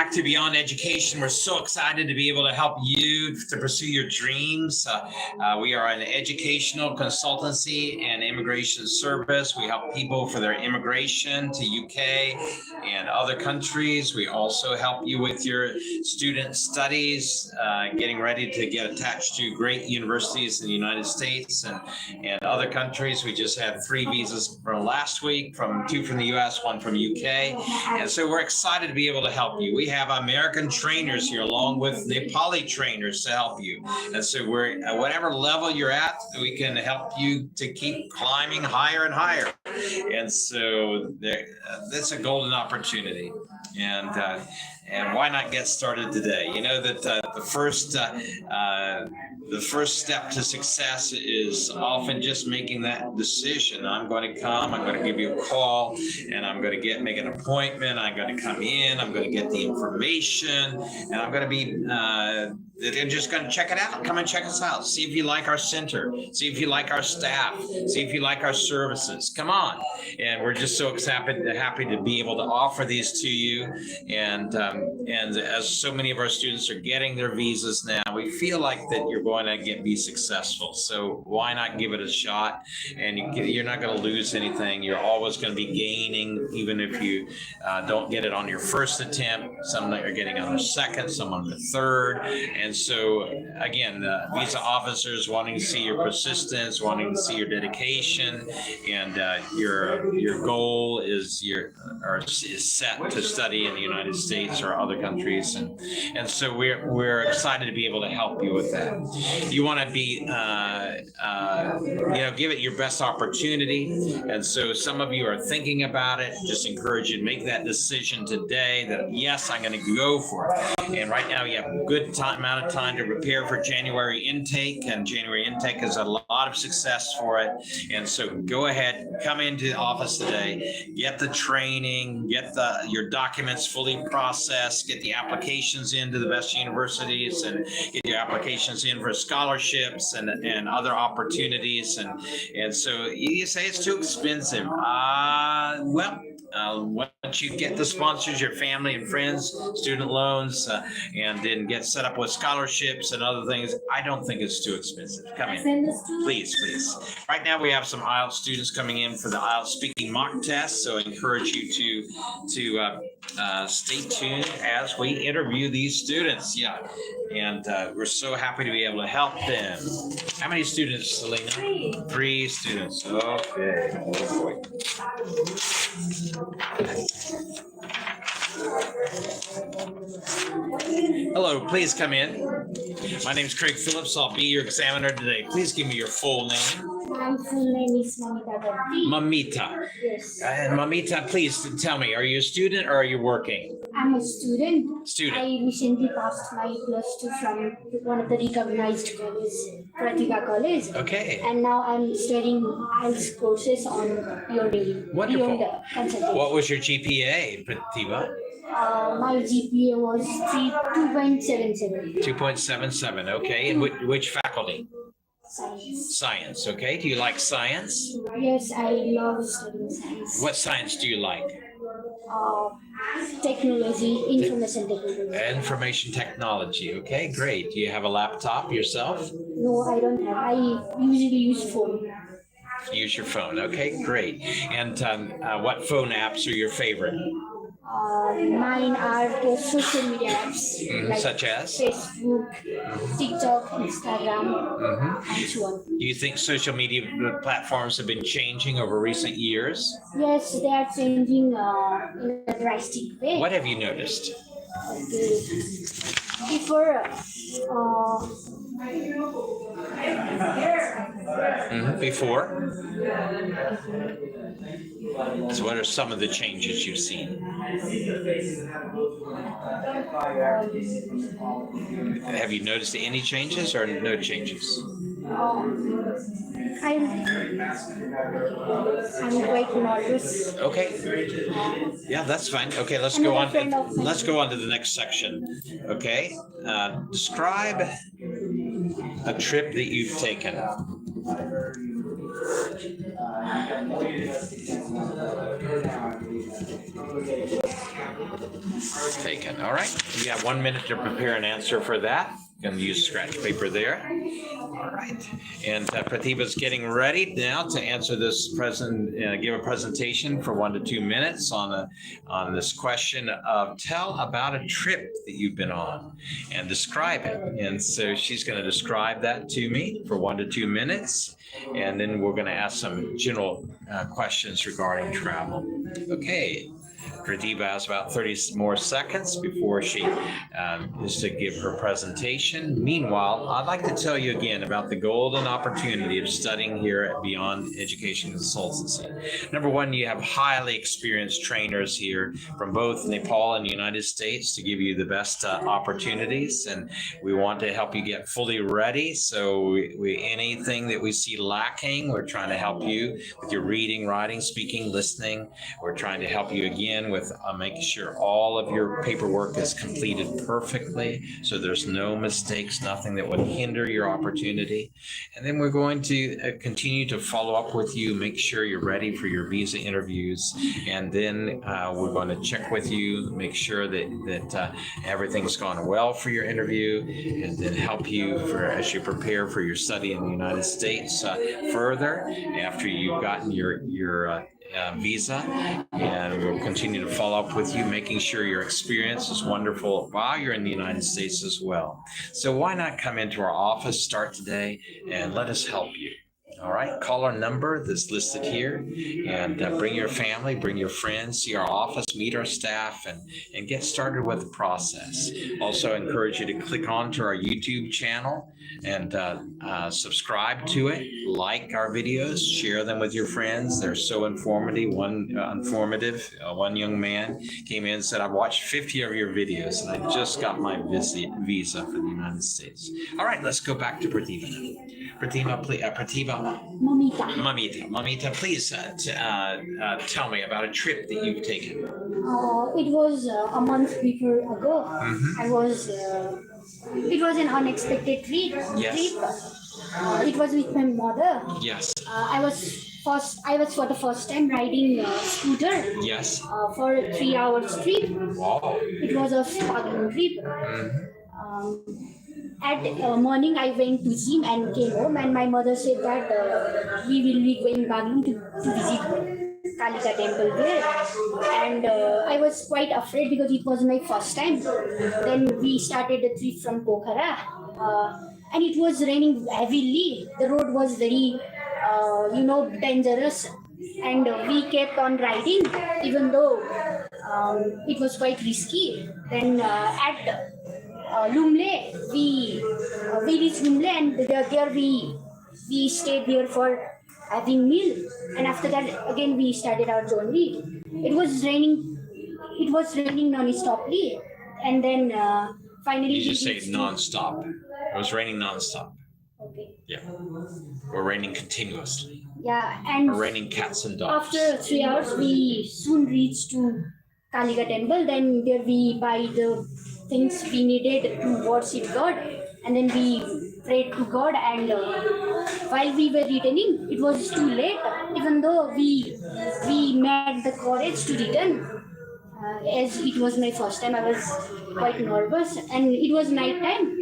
back to Beyond Education. We're so excited to be able to help you to pursue your dreams. We are an educational consultancy and immigration service. We help people for their immigration to UK and other countries. We also help you with your student studies, getting ready to get attached to great universities in the United States and other countries. We just had 3 visas from last week, 2 from the US, 1 from UK. And so we're excited to be able to help you. We have American trainers here along with Nepali trainers to help you. And so we're at whatever level you're at, we can help you to keep climbing higher and higher. And so that's a golden opportunity. And why not get started today? You know that the first step to success is often just making that decision. I'm going to come, I'm going to give you a call, and I'm going to make an appointment. I'm going to come in, I'm going to get the information, and I'm going to be they're just going to check it out. Come and check us out. See if you like our center. See if you like our staff. See if you like our services. Come on. And we're just so happy to be able to offer these to you. And as so many of our students are getting their visas now, we feel like that you're going to be successful. So why not give it a shot? And you're not going to lose anything. You're always going to be gaining, even if you don't get it on your first attempt. Some are getting on the second, some on the third. And so, again, visa officers wanting to see your persistence, wanting to see your dedication, and your goal is set to study in the United States or other countries, and so we're excited to be able to help you with that. You want to be, give it your best opportunity, and so some of you are thinking about it. Just encourage you to make that decision today. That yes, I'm going to go for it. And right now, you have a good amount of time to prepare for January intake, and January intake is a lot of success for it. And so go ahead, come into the office today, get the training, get your documents fully processed, get the applications into the best universities, and get your applications in for scholarships and other opportunities. And so you say it's too expensive. Once you get the sponsors, your family and friends, student loans, and then get set up with scholarships and other things, I don't think it's too expensive. Come in, please. Right now we have some IELTS students coming in for the IELTS speaking mock test, so I encourage you to stay tuned as we interview these students. Yeah, and we're so happy to be able to help them. How many students, Selena? 3 students. Okay. Oh boy. Hello, please come in. My name is Craig Phillips. I'll be your examiner today. Please give me your full name. My full name is Mamita. Mamita. Yes. And Mamita, please tell me, are you a student or are you working? I'm a student. Student. I recently passed my +2 from one of the recognized colleges, Pratibha College. Okay. And now I'm studying IELTS courses on Beyond. Wonderful. Beyond consultation. What was your GPA, Pratibha? My GPA was 2.77. 2.77. Okay. And which faculty? Science. Science. Okay. Do you like science? Yes, I love studying science. What science do you like? Technology, information technology. Information technology. Okay, great. Do you have a laptop yourself? No, I don't have. I usually use phone. Use your phone. Okay, great. And what phone apps are your favorite? Mine are the social media apps, like such as Facebook, TikTok, Instagram, and so on. Do you think social media platforms have been changing over recent years? Yes, they are changing in a drastic way. What have you noticed? Okay. Before, Before? So what are some of the changes you've seen? Have you noticed any changes or no changes? I'm quite nervous. Okay. Yeah, that's fine. Okay, let's go on. Let's go on to the next section. Okay. Describe a trip that you've taken. Taken. All right. You got 1 minute to prepare an answer for that. Going to use scratch paper there. All right. And Pratibha's getting ready now to answer this give a presentation for 1 to 2 minutes on this question of tell about a trip that you've been on and describe it. And so she's going to describe that to me for 1 to 2 minutes. And then we're going to ask some general questions regarding travel. Okay. Pratibha has about 30 more seconds before she is to give her presentation. Meanwhile, I'd like to tell you again about the golden opportunity of studying here at Beyond Education Consultancy. Number one, you have highly experienced trainers here from both Nepal and the United States to give you the best opportunities, and we want to help you get fully ready. So anything that we see lacking, we're trying to help you with your reading, writing, speaking, listening. We're trying to help you again with making sure all of your paperwork is completed perfectly, so there's no mistakes, nothing that would hinder your opportunity. And then we're going to continue to follow up with you, make sure you're ready for your visa interviews, and then we're going to check with you, make sure that everything's gone well for your interview, and then help you as you prepare for your study in the United States further after you've gotten your visa. And we'll continue to follow up with you, making sure your experience is wonderful while you're in the United States as well. So why not come into our office, start today, and let us help you. All right, call our number that's listed here, and bring your family, bring your friends, see our office, meet our staff, and get started with the process. Also encourage you to click onto our YouTube channel and subscribe to it, like our videos, share them with your friends. They're so informative. One young man came in and said, I've watched 50 of your videos and I just got my visa for the United States. All right, let's go back to Pratibha. Mamita, please tell me about a trip that you've taken. It was a month before ago. It was an unexpected trip. Yes. It was with my mother. Yes. I was for the first time riding a scooter. Yes. For a 3 hours trip. Wow. It was a sparkling trip. At morning, I went to gym and came home, and my mother said that we will be going Baglum to visit Kalika temple there. And I was quite afraid because it was my first time. Then we started the trip from Pokhara, and it was raining heavily. The road was very, dangerous, and we kept on riding, even though it was quite risky. Then at Lumle, we reached Lumle, and there we stayed there for having meal, and after that again we started our journey. It was raining non-stoply, and then finally you just say non-stop. It was raining non-stop. Okay. Yeah, or raining continuously. Yeah, and or raining cats and dogs. After 3 hours, we soon reached to Kalika temple. Then there we buy the things we needed to worship God, and then we prayed to God. And while we were returning, it was too late. Even though we made the courage to return, as it was my first time, I was quite nervous, and it was night time.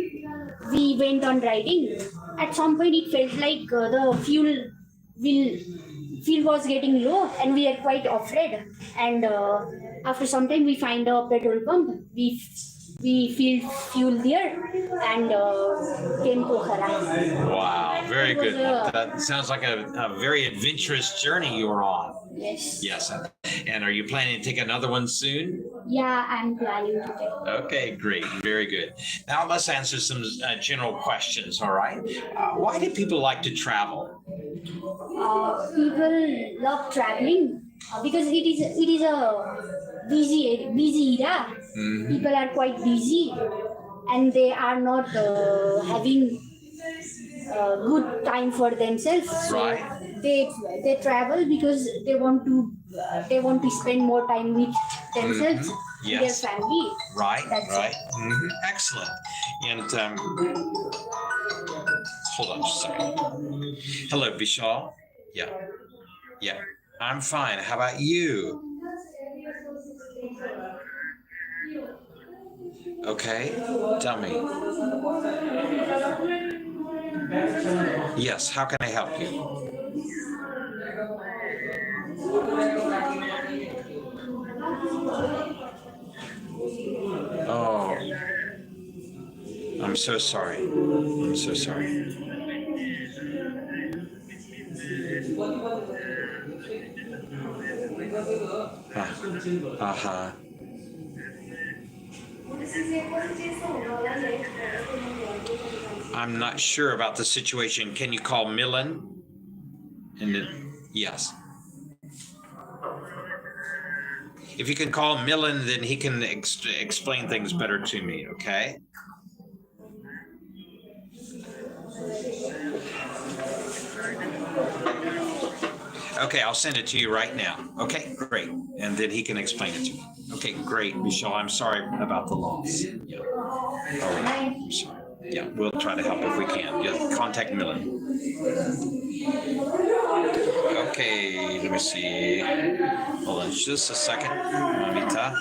We went on riding. At some point, it felt like the fuel was getting low, and we were quite afraid. And after some time, we find a petrol pump. We filled fuel there and came to Pokhara. Wow, very good. That sounds like a very adventurous journey you were on. Yes. Yes. And are you planning to take another one soon? Yeah, I'm planning to take. Okay, great. Very good. Now let's answer some general questions, all right? Why do people like to travel? People love traveling because it is a busy era. Mm-hmm. People are quite busy, and they are not having good time for themselves. Right. So they travel because they want to spend more time with themselves, mm-hmm. Yes. Their family. Right. That's right. It. Mm-hmm. Excellent. And hold on just a second. Hello, Vishal. Yeah. I'm fine. How about you? Okay, tell me. Yes, how can I help you? Oh, I'm so sorry. I'm so sorry. Uh-huh. I'm not sure about the situation. Can you call Millen? And then, yes. If you can call Millen, then he can explain things better to me, okay? Okay, I'll send it to you right now. Okay, great. And then he can explain it to me. Okay, great, Michelle. I'm sorry about the loss. Yeah. All right. I'm sorry. Yeah, we'll try to help if we can. Just contact Millen. Okay, let me see. Hold on just a second, Mamita.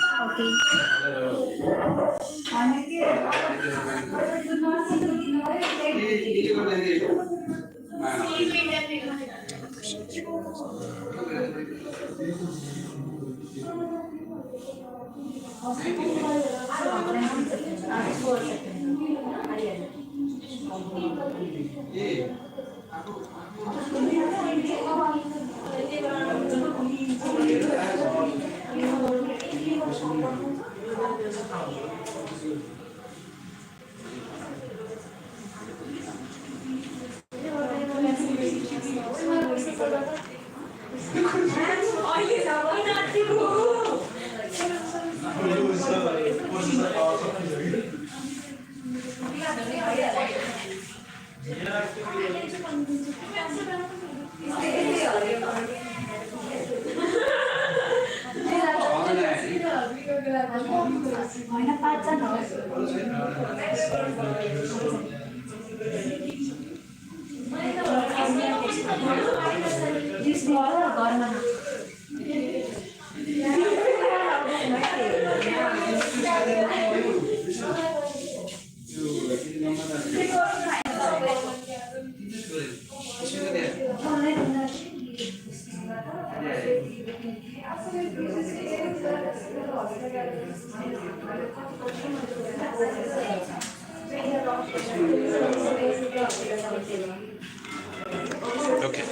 Okay.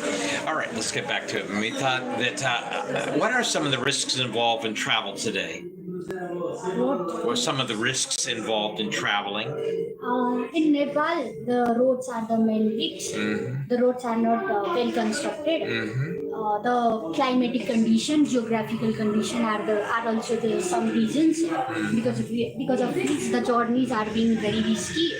All right, let's get back to it. We thought that what are some of the risks involved in travel today? What are some of the risks involved in traveling? In Nepal, the roads are the main risks. The roads are not well constructed. The climatic condition, geographical condition are also there some reasons because of which the journeys are being very risky.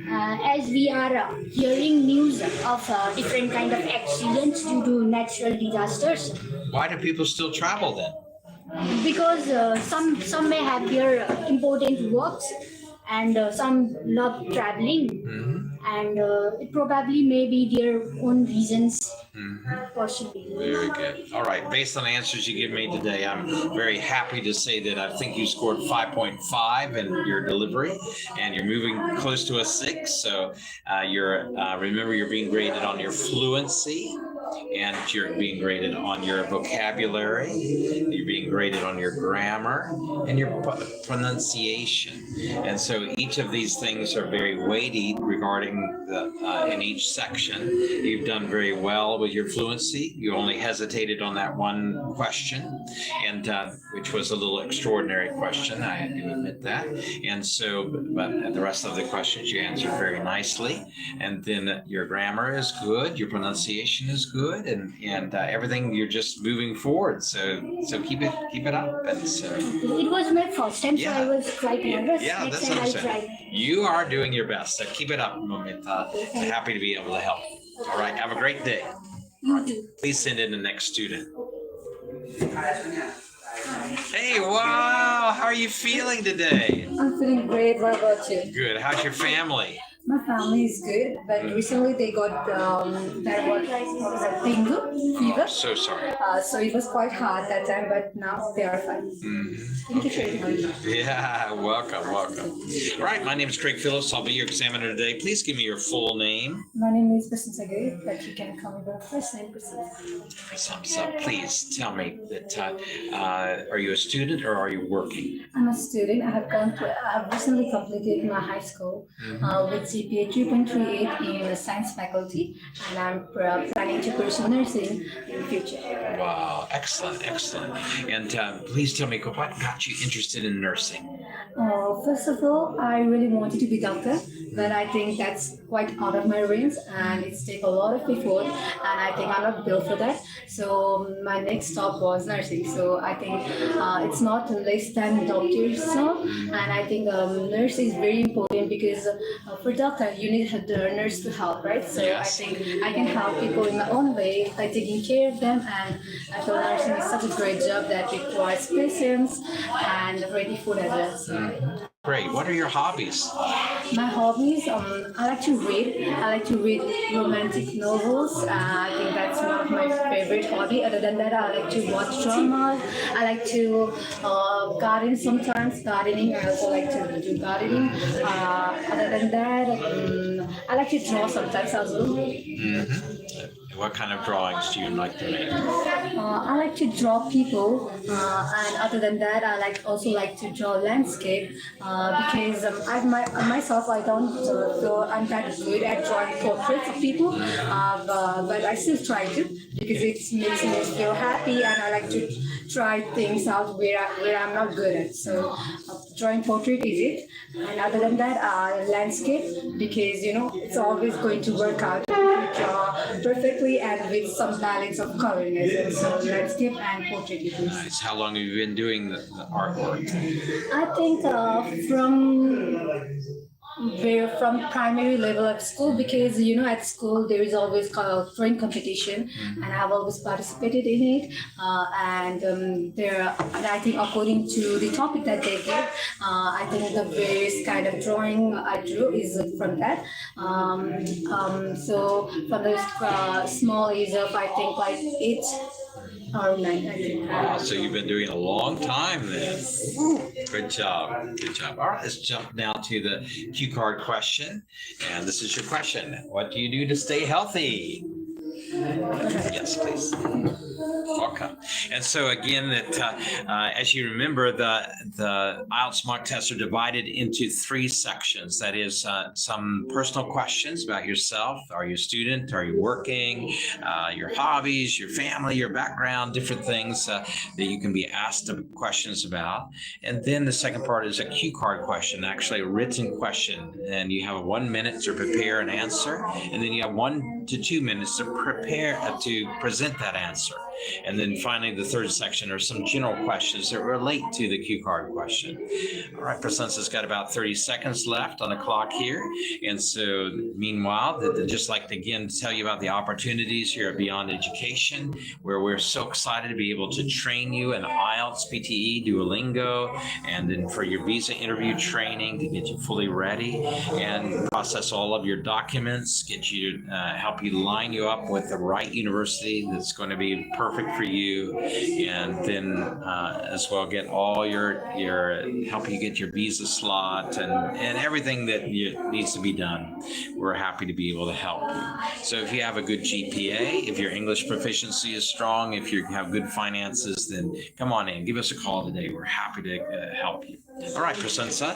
As we are hearing news of different kind of accidents due to natural disasters. Why do people still travel then? Because some may have their important works and some love traveling and it probably may be their own reasons possibly. Very good. All right. Based on the answers you give me today, I'm very happy to say that I think you scored 5.5 in your delivery, and you're moving close to a 6. So remember, you're being graded on your fluency, and you're being graded on your vocabulary. You're being graded on your grammar and your pronunciation. And so each of these things are very weighty regarding in each section. You've done very well with your fluency. You only hesitated on that one question, and which was a little extraordinary question. I do admit that. And so, but the rest of the questions you answered very nicely. And then your grammar is good. Your pronunciation is good, and everything. You're just moving forward. So keep it up. And so it was my first time, so I was quite nervous. Yeah, that's what I'm saying. You are doing your best. So keep it up, Momita. I'm happy to be able to help. All right. Have a great day. You too. Please send in the next student. Hey, wow. How are you feeling today? I'm feeling great. What about you? Good. How's your family? My family is good, but recently they got what was that, dengue fever. So sorry. So it was quite hard that time, but now they are fine. Thank you for your time. Yeah, welcome, welcome. All right, my name is Craig Phillips. I'll be your examiner today. Please give me your full name. My name is Basantagari, but you can call me by first name Basant. So please tell me that are you a student or are you working? I'm a student. I have recently completed my high school with GPA 3.38 in the science faculty, and I'm planning to pursue nursing in the future. Wow, excellent, excellent. And please tell me what got you interested in nursing? First of all, I really wanted to be doctor, but I think that's quite out of my range, and it's take a lot of effort, and I think I'm not built for that. So my next stop was nursing. So I think it's not less than doctor's job, and I think nurse is very important because for doctor you need the nurse to help, right? So Yes. I think I can help people in my own way by taking care of them, and I feel nursing is such a great job that requires patience and ready food as well. So Great. What are your hobbies? my hobbies, I like to read. I like to read romantic novels. I think that's one of my favorite hobby. Other than that, I like to watch dramas. I like to garden sometimes. Gardening. I also like to do gardening. Other than that, I like to draw sometimes as well. What kind of drawings do you like to make? I like to draw people, and other than that, also like to draw landscape because myself I don't feel I'm that good at drawing portraits of people, but I still try to because it makes me feel happy, and I like to try things out where I'm not good at. So drawing portrait is it, and other than that, landscape because it's always going to work out. Draw perfectly and with some balance of coloring as well. So landscape and portrait it is. Nice. How long have you been doing the artwork? I think from primary level of school because at school there is always drawing competition and I've always participated in it and I think according to the topic that they give I think the various kind of drawing I drew is from that so from the small age of I think like 8 or 9 I think. Wow, so you've been doing it a long time then. Good job. Good job. All right, let's jump now to the cue card question. And this is your question. What do you do to stay healthy? Yes, please. Welcome. And so again, as you remember, the IELTS mock tests are divided into 3 sections. That is some personal questions about yourself. Are you a student? Are you working? Your hobbies, your family, your background, different things that you can be asked questions about. And then the second part is a cue card question, actually a written question. And you have 1 minute to prepare an answer. And then you have 1 to 2 minutes to present that answer. And then finally, the third section are some general questions that relate to the cue card question. All right, Prasensa's got about 30 seconds left on the clock here. And so meanwhile, I'd just like to again tell you about the opportunities here at Beyond Education, where we're so excited to be able to train you in IELTS, PTE, Duolingo, and then for your visa interview training to get you fully ready and process all of your documents, get you, help you line you up with the right university that's going to be perfect for you, and then as well get all your help you get your visa slot and everything that needs to be done. We're happy to be able to help you. So if you have a good GPA, if your English proficiency is strong, if you have good finances, then come on in, give us a call today. We're happy to help you. All right, Prasensa.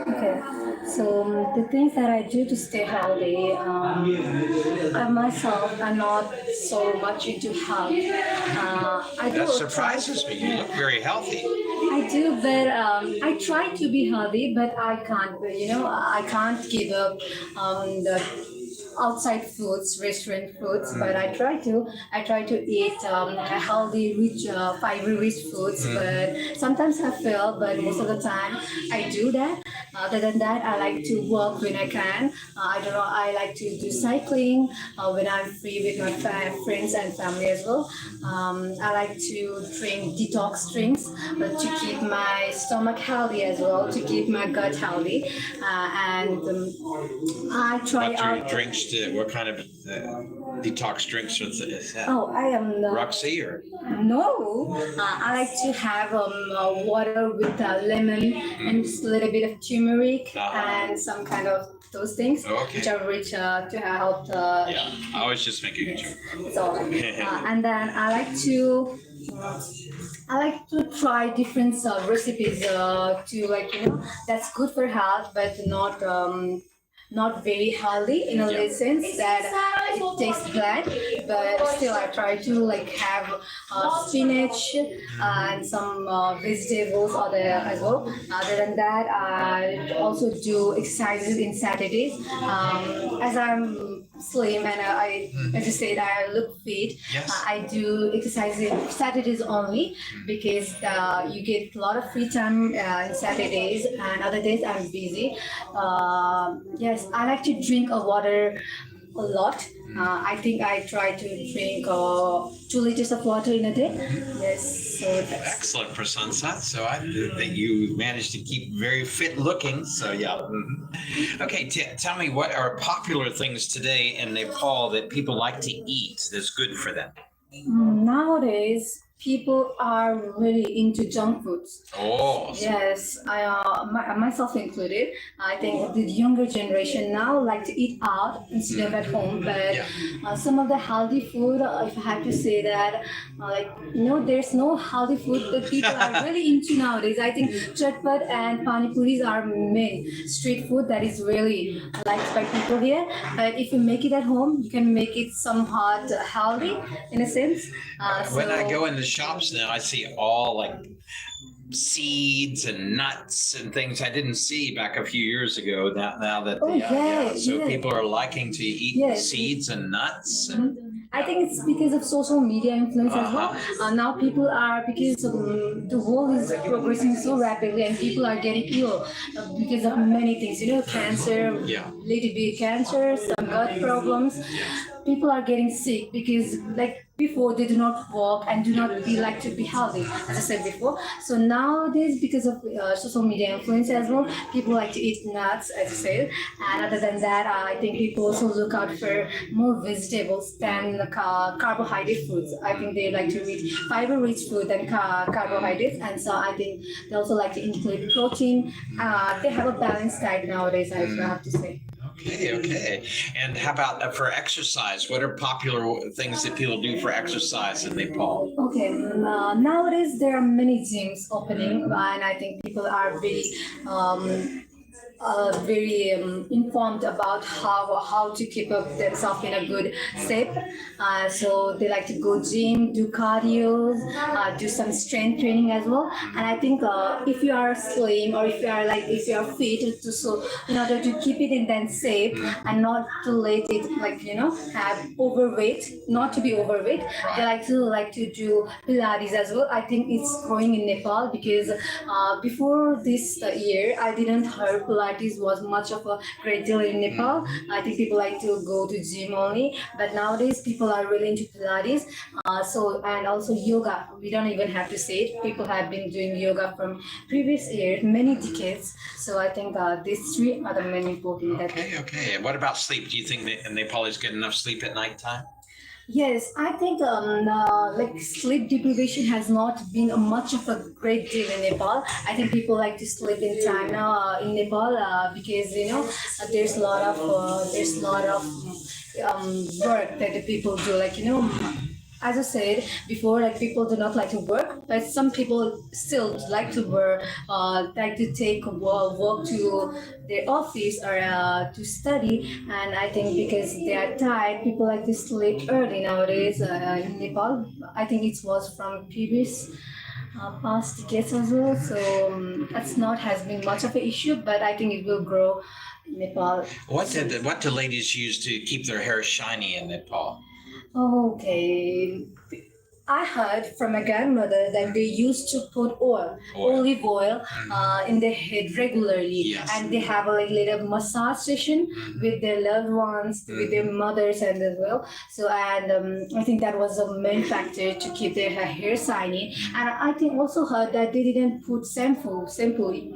Okay, so the things that I do to stay healthy, I myself am not so much into health. That surprises me. You look very healthy. I do, but I try to be healthy, but I can't. I can't give up outside foods, restaurant foods, but I try to eat healthy, rich, fiber-rich foods. But sometimes I fail, but most of the time I do that. Other than that, I like to walk when I can. I don't know. I like to do cycling when I'm free with my friends and family as well. I like to drink detox drinks to keep my stomach healthy as well, to keep my gut healthy. And I try What out. drinks? What kind of detox drinks is that? Oh, I am not. Roxy or? No, I like to have water with lemon and just a little bit of turmeric and some kind of those things Okay. which are rich to help. Yeah, I was just making a joke. So, and then I like to try different recipes to like that's good for health but not very healthy in a Yeah. sense that it tastes bland, but still I try to like have spinach and some vegetables are there as well. Other than that, I also do exercises in Saturdays. As I'm slim and as you said, I look fit. Yes. I do exercises Saturdays only because you get a lot of free time in Saturdays, and other days I'm busy. Yes, I like to drink water a lot. I think I try to drink 2 liters of water in a day. Yes, so that's Excellent, Prasansa. So I think you managed to keep very fit looking. So yeah. Okay, tell me, what are popular things today in Nepal that people like to eat that's good for them? nowadays people are really into junk foods. Oh, Yes, myself included. I think the younger generation now like to eat out instead of at home. But Yeah. some of the healthy food, if I have to say that, there's no healthy food that people are really into nowadays. I think chatpat and pani puris are main street food that is really liked by people here. But if you make it at home, you can make it somewhat healthy in a sense. when I go in the shops now, I see all like seeds and nuts and things I didn't see back a few years ago. Now that so yeah. people are liking to eat Yes. seeds and nuts. And, I think it's because of social media influence as well. Now people are, because the world is progressing so rapidly and people are getting ill because of many things, cancer, Yeah. little bit cancer, some gut problems. People are getting sick because like before they do not walk and do not be like to be healthy, as I said before. So nowadays, because of social media influence as well, people like to eat nuts, as I said. And other than that, I think people also look out for more vegetables than carbohydrate foods. I think they like to eat fiber-rich food than carbohydrates, and so I think they also like to include protein. They have a balanced diet nowadays, I have to say. Okay. And how about for exercise? What are popular things that people do for exercise in Nepal? Okay, nowadays there are many gyms opening, and I think people are very informed about how to keep up themselves in a good shape. So they like to go gym, do cardio, do some strength training as well. And I think if you are slim or if you are fit, so in order to keep it in that shape and not to let it have overweight, not to be overweight, they like to do Pilates as well. I think it's growing in Nepal because before this year I didn't heard Pilates was much of a great deal in Nepal. I think people like to go to gym only, but nowadays people are really into Pilates. And also yoga. We don't even have to say it. People have been doing yoga from previous years, many decades. So I think these three are the main important. Okay. And what about sleep? Do you think that Nepalis get enough sleep at nighttime? Yes, I think sleep deprivation has not been much of a great deal in Nepal. I think people like to sleep in time now in Nepal because there's a lot of work that the people do. As I said before, people do not like to work, but some people still like to work, like to take a walk to their office or to study. And I think because they are tired, people like to sleep early nowadays in Nepal. I think it was from previous past decades as well. So that's not has been much of an issue, but I think it will grow in Nepal. What do ladies use to keep their hair shiny in Nepal? Okay. I heard from my grandmother that they used to put olive oil, in their head regularly, Yes. and they have a little massage session with their loved ones, with their mothers, and as well. So, and I think that was a main factor to keep their hair shiny. And I think also heard that they didn't put shampoo.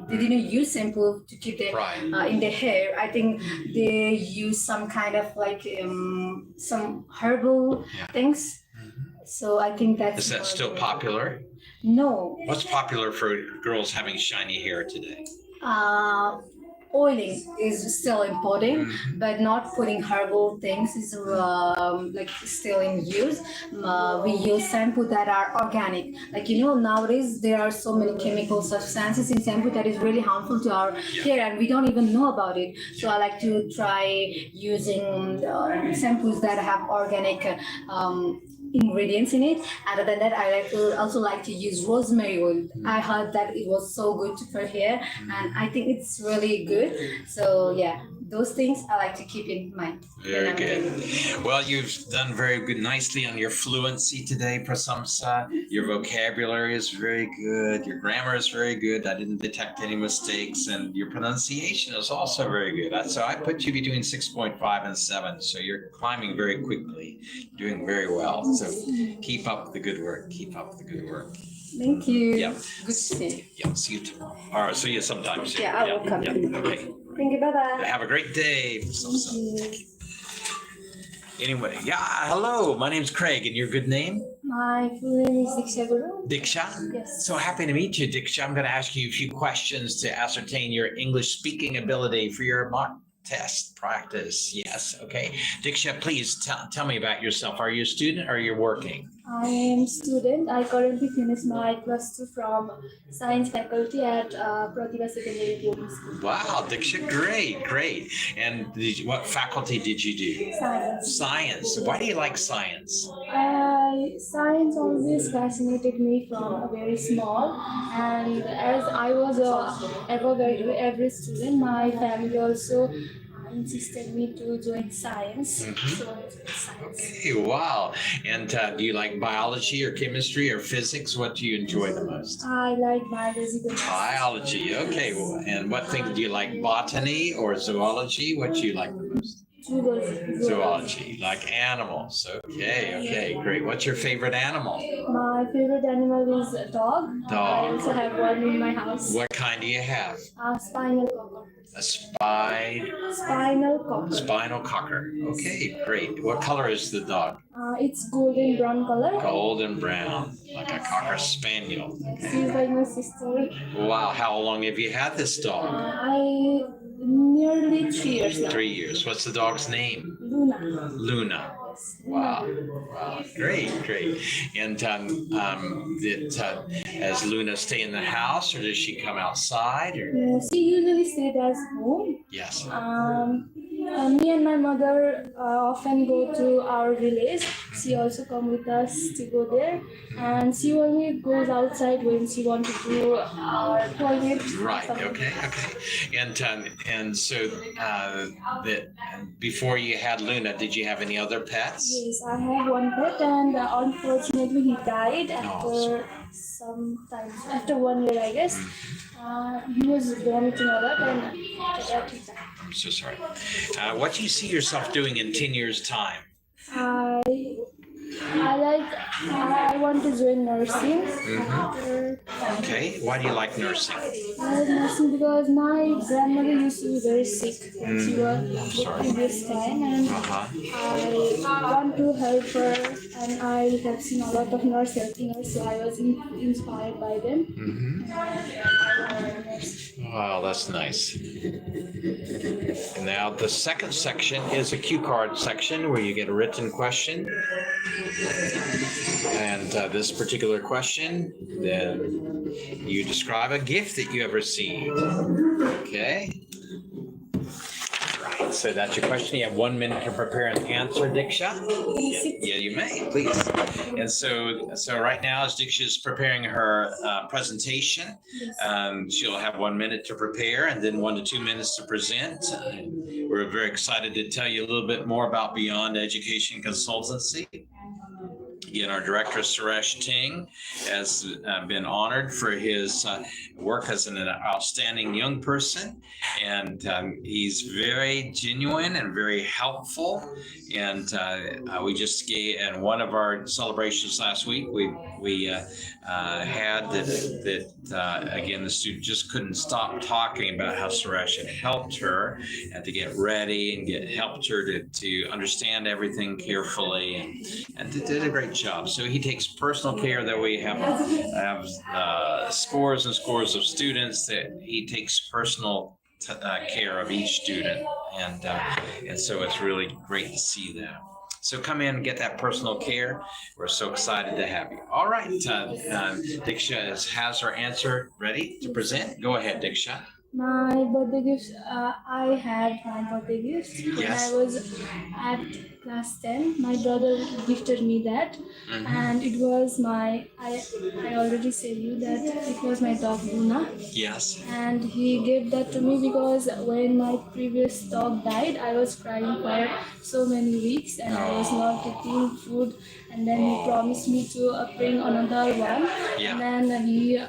They didn't use shampoo to keep their Right. in their hair. I think they use some kind of like some herbal things. So I think that's. Is that still popular? No. What's popular for girls having shiny hair today? Oiling is still important, but not putting herbal things is like still in use. We use shampoo that are organic. Like nowadays there are so many chemical substances in shampoo that is really harmful to our hair, and we don't even know about it. So I like to try using shampoos that have organic. Ingredients in it. Other than that, also like to use rosemary oil. I heard that it was so good for hair, and I think it's really good. So yeah, those things I like to keep in mind. Very good. Well, you've done very good, nicely on your fluency today, Prasamsa. Your vocabulary is very good. Your grammar is very good. I didn't detect any mistakes, and your pronunciation is also very good. So I put you between 6.5 and 7. So you're climbing very quickly, doing very well. So keep up the good work. Keep up the good work. Thank you. Yeah. Good to see you. Yeah. See you tomorrow. Or see you sometime soon. Yeah, I will come. Yeah. Okay. Thank you. Bye bye. Have a great day. Thank you. Anyway, hello. My name's Craig, and your good name? My full name is Diksha Guru. Diksha? Yes. So happy to meet you, Diksha. I'm going to ask you a few questions to ascertain your English speaking ability for your mock test practice. Yes. Okay. Diksha, please tell me about yourself. Are you a student or you're working? I am student. I currently finished my +2 from science faculty at Pratibha Secondary Boarding School. Wow, Diksha, great. And what faculty did you do? Science. Science. Why do you like science? Science always fascinated me from a very small, and as I was a very average student, my family also insisted me to join science. So I joined science. Okay, wow. And do you like biology or chemistry or physics? What do you enjoy the most? I like biology the most. Biology. Okay. And what thing do you like? Botany or zoology? What do you like the most? Zoology, like animals. Okay, great. What's your favorite animal? My favorite animal is a dog. Dog. I also have one in my house. What kind do you have? Spinal cocker. A spinal cocker. Okay, great. What color is the dog? It's golden brown color. Golden brown, like a cocker spaniel. She's like my sister. Wow, how long have you had this dog? Nearly 3 years now. 3 years. What's the dog's name? Luna. Wow. Great. And does Luna stay in the house, or does she come outside? Or? She usually stays at home. Yes. Me and my mother often go to our village. She also come with us to go there, and she only goes outside when she wants to do toilet. Right. Okay. And so before you had Luna, did you have any other pets? Yes, I have one pet, and unfortunately he died after some time. After 1 year, I guess. He was vomiting a lot, and after that he died. I'm so sorry. What do you see yourself doing in 10 years' time? I want to join nursing. Okay. Why do you like nursing? I like nursing because my grandmother used to be very sick when she was the previous time, and I want to help her, and I have seen a lot of nurse helping her, so I was inspired by them. Wow, that's nice. And now the second section is a cue card section where you get a written question. And this particular question, then you describe a gift that you have received. Okay. Right. So that's your question. You have 1 minute to prepare an answer, Diksha. Yeah, you may, please. And so right now, as Diksha is preparing her presentation, she'll have 1 minute to prepare and then 1 to 2 minutes to present. We're very excited to tell you a little bit more about Beyond Education Consultancy. Again, our director, Suresh Ting, has been honored for his work as an outstanding young person. And he's very genuine and very helpful. And we just gave, in one of our celebrations last week, we had that again, the student just couldn't stop talking about how Suresh had helped her and to get ready and helped her to understand everything carefully and did a great job. So he takes personal care that we have scores and scores of students that he takes personal care of each student. And so it's really great to see that. So come in and get that personal care. We're so excited to have you. All right, Diksha has her answer ready to present. Go ahead, Diksha. My birthday gifts, I had my birthday gifts when Yes. I was at class 10. My brother gifted me that, and it was I already said you that it was my dog Luna, Yes. and he gave that to me because when my previous dog died, I was crying for so many weeks and I was not getting food, and then he promised me to bring another one, Yeah. and then he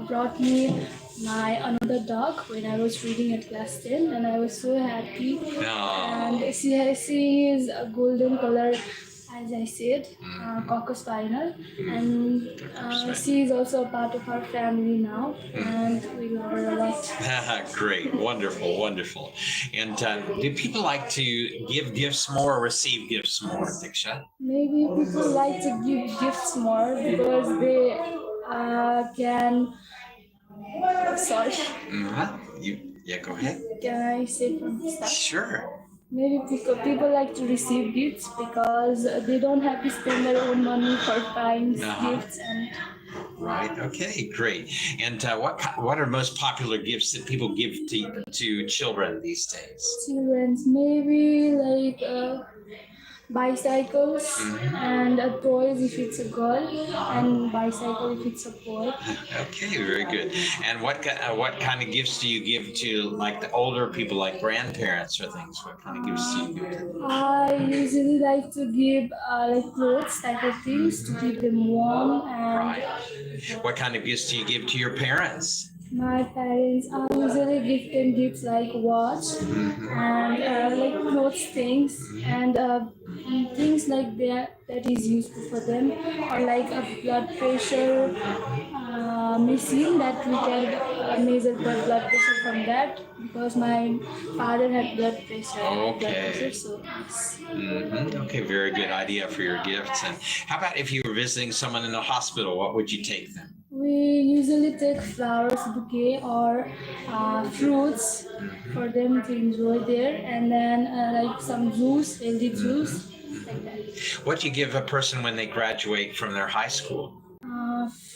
brought me my another dog when I was reading at class 10, and I was so happy. And she is a golden color, as I said, cocker spaniel, and she is also a part of our family now, and we love her a lot. Great, wonderful, wonderful. And do people like to give gifts more or receive gifts more, Diksha? Maybe people like to give gifts more because they can. Sorry, Yeah, go ahead. can I say from the start? Sure. Maybe people like to receive gifts because they don't have to spend their own money for buying gifts and. Right. Okay. Great. And what are most popular gifts that people give to children these days? Children's maybe like bicycles and toys if it's a girl, and bicycle if it's a boy. Okay. Very good. And what kind of gifts do you give to like the older people, like grandparents or things? What kind of gifts do you give to them? I usually like to give like clothes type of things to keep them warm, and Right. What kind of gifts do you give to your parents? my parents I usually give them gifts like watch and like clothes things and things like that is useful for them, or like a blood pressure machine that we can measure the blood pressure from that, because my father had blood pressure. Okay. So yes. Okay, very good idea for your gifts. And how about if you were visiting someone in the hospital, what would you take them? We usually take flowers bouquet or fruits for them to enjoy there, and then like some juice, healthy juice, like that. What do you give a person when they graduate from their high school?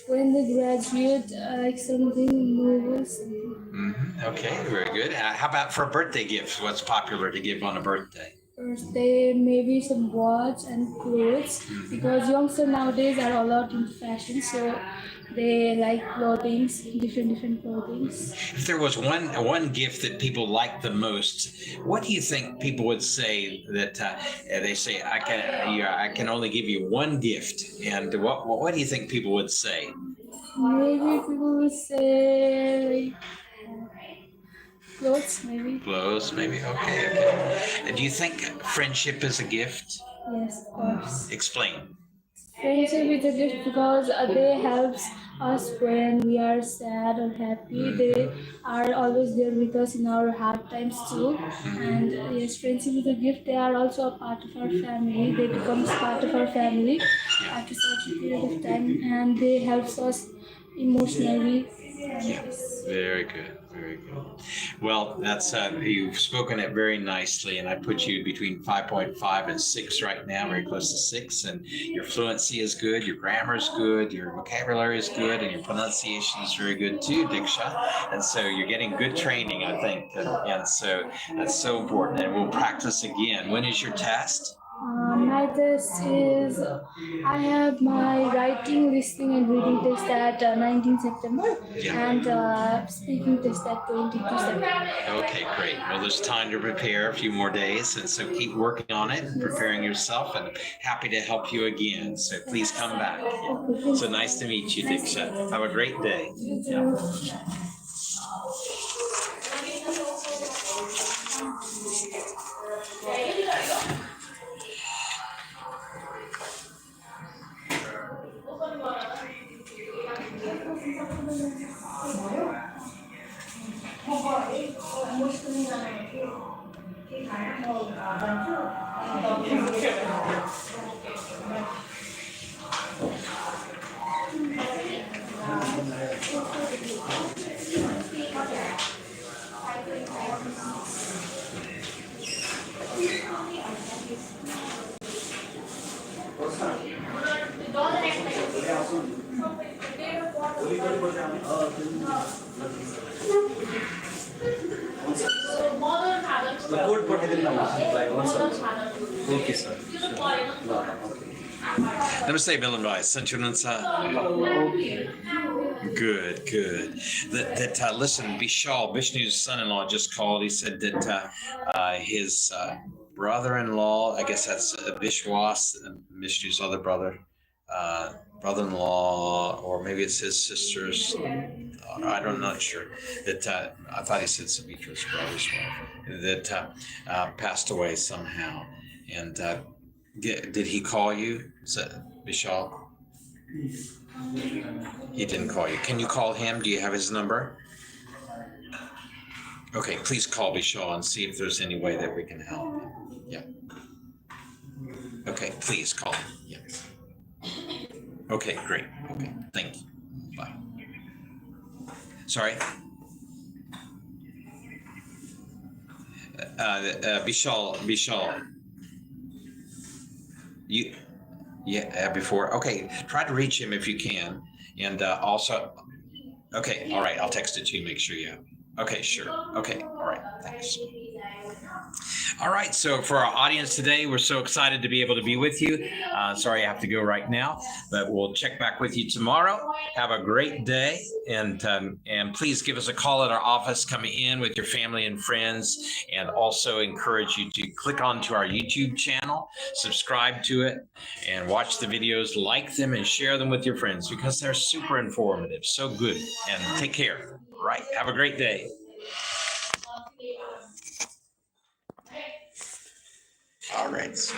When they graduate, like something novel, something. Okay, very good. How about for birthday gifts? What's popular to give on a birthday? Birthday, maybe some watch and clothes, because youngsters nowadays are a lot into fashion, so they like clothing, different clothing. If there was one gift that people like the most, what do you think people would say that they say I can only give you one gift, and what do you think people would say? Maybe people will say clothes, maybe. Clothes, maybe. Okay. And do you think friendship is a gift? Yes, of course. Explain. Friendship is a gift because they helps us when we are sad or happy. They are always there with us in our hard times too. And yes, friendship is a gift. They are also a part of our family. They become part of our family after such a period of time, and they helps us emotionally Yeah, very good, very good. Well, that's you've spoken it very nicely, and I put you between 5.5 and 6 right now, very close to 6. And your fluency is good, your grammar is good, your vocabulary is good, and your pronunciation is very good too, Diksha. And so you're getting good training, I think, and so that's so important. And we'll practice again. When is your test? My test is I have my writing, listening, and reading test at 19 September Yeah. and speaking test at 22 September. Okay, great. Well, there's time to prepare a few more days, and so keep working on it and preparing yourself, and happy to help you again. So please come back. So nice to meet you, Diksha. Have a great day. Yeah. Okay, sir. Namaste, Milanbai. Sanchunansa. Good, good. Listen, Vishal, Vishnu's son-in-law, just called. He said that his brother-in-law, I guess that's Vishwas, Vishnu's other brother, brother-in-law, or maybe it's his sister's. I'm not sure. That I thought he said Savitra's brother's wife that passed away somehow. And did he call you, Vishal? He didn't call you. Can you call him? Do you have his number? Okay, please call Vishal and see if there's any way that we can help him. Yeah. Okay, please call him. Yeah. Okay, great. Okay, thank you. Bye. Sorry? Vishal. Before. Okay, try to reach him if you can. And also, okay, all right, I'll text it to you, make sure you have. Okay, sure. Okay, all right, thanks. All right, so for our audience today, we're so excited to be able to be with you. Sorry I have to go right now, but we'll check back with you tomorrow. Have a great day, and please give us a call at our office. Come in with your family and friends, and also encourage you to click onto our YouTube channel, subscribe to it, and watch the videos, like them, and share them with your friends because they're super informative, so good. And take care. All right, have a great day. All right. So